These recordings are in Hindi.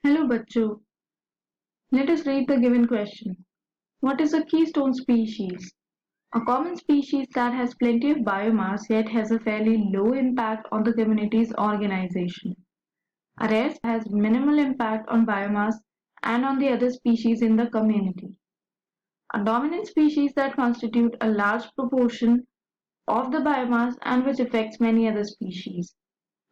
Hello बच्चों, let us read the given question. What is a keystone species? A common species that has plenty of biomass yet has a fairly low impact on the community's organization. A rare species has minimal impact on biomass and on the other species in the community. A dominant species that constitutes a large proportion of the biomass and which affects many other species.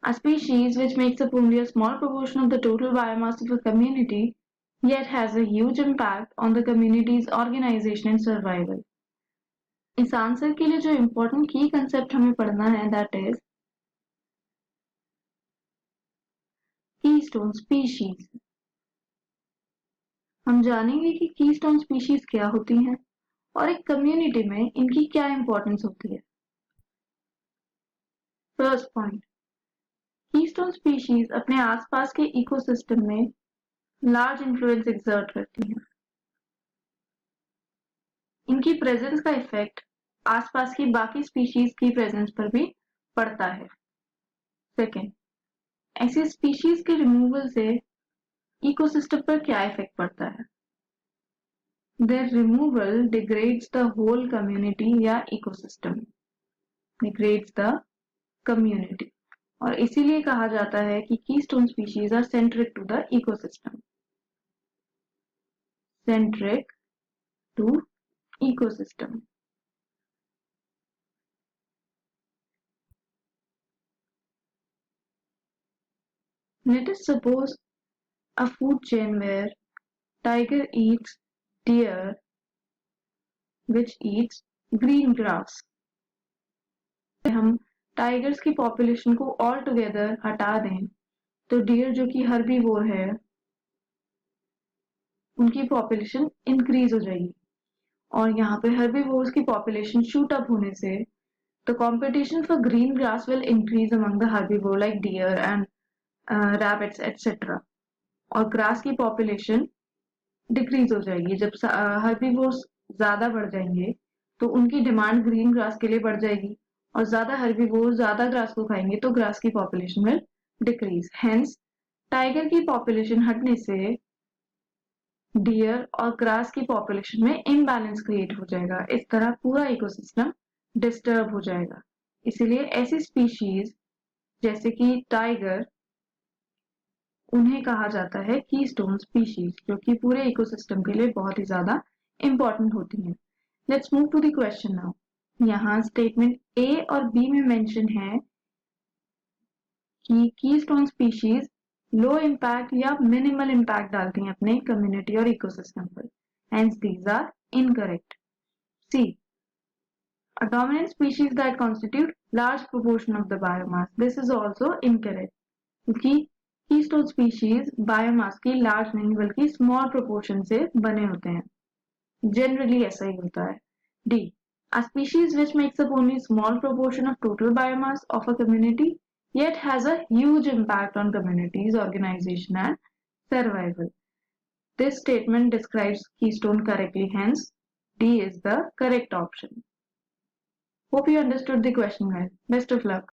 A species which makes up only a small proportion of the total biomass of a community yet has a huge impact on the community's organization and survival. इस आंसर के लिए जो इम्पोर्टेंट की कंसेप्ट हमें पढ़ना है दैट इज कीस्टोन स्पीशीज। हम जानेंगे कि कीस्टोन स्पीशीज क्या होती हैं और एक कम्युनिटी में इनकी क्या इंपॉर्टेंस होती है। फर्स्ट पॉइंट, कीस्टोन स्पीशीज अपने आसपास के इकोसिस्टम में लार्ज इन्फ्लुएंस एक्सर्ट करती हैं। इनकी प्रेजेंस का इफेक्ट आसपास की बाकी स्पीशीज की प्रेजेंस पर भी पड़ता है। सेकेंड, ऐसी स्पीशीज के रिमूवल से इकोसिस्टम पर क्या इफेक्ट पड़ता है। Their removal degrades the whole community या इकोसिस्टम, degrades the community, और इसीलिए कहा जाता है कि keystone species are centric to the ecosystem. Centric to ecosystem. Let us suppose a food chain where tiger eats deer which eats green grass. हम टाइगर्स की पॉपुलेशन को ऑल टुगेदर हटा दें तो डियर जो कि हर्बीवोर है उनकी पॉपुलेशन इंक्रीज हो जाएगी, और यहाँ पे हर्बीवोर्स की पॉपुलेशन शूट अप होने से the competition for green grass will increase among the herbivore like deer and rabbits etc. और ग्रास की पॉपुलेशन डिक्रीज हो जाएगी। जब हर्बीवोर्स ज्यादा बढ़ जाएंगे तो उनकी डिमांड ग्रीन ग्रास के लिए बढ़ जाएगी, और ज्यादा हर्बीवोर्स ज्यादा ग्रास को खाएंगे तो ग्रास की population will decrease. Hence tiger की पॉपुलेशन हटने से डियर और ग्रास की पॉपुलेशन में इम्बैलेंस क्रिएट हो जाएगा। इस तरह पूरा इकोसिस्टम डिस्टर्ब हो जाएगा। इसीलिए ऐसी स्पीशीज जैसे कि टाइगर, उन्हें कहा जाता है कीस्टोन स्पीशीज, जो कि पूरे इकोसिस्टम के लिए बहुत ही ज्यादा इंपॉर्टेंट होती हैं। Let's move to the question now. यहाँ स्टेटमेंट ए और बी में मेंशन है कि कीस्टोन स्पीशीज लो इम्पैक्ट या मिनिमल इम्पैक्ट डालती हैं अपने कम्युनिटी और इकोसिस्टम पर, hence these are incorrect. C, a dominant species that constitute large proportion of the biomass, this is also incorrect क्योंकि कीस्टोन स्पीशीज बायोमास की लार्ज नहीं बल्कि स्मॉल प्रोपोर्शन से बने होते हैं। जनरली ऐसा ही होता है। D, a species which makes up only small proportion of total biomass of a community yet has a huge impact on communities, organization and survival. This statement describes keystone correctly, hence D is the correct option. Hope you understood the question, guys. Best of luck.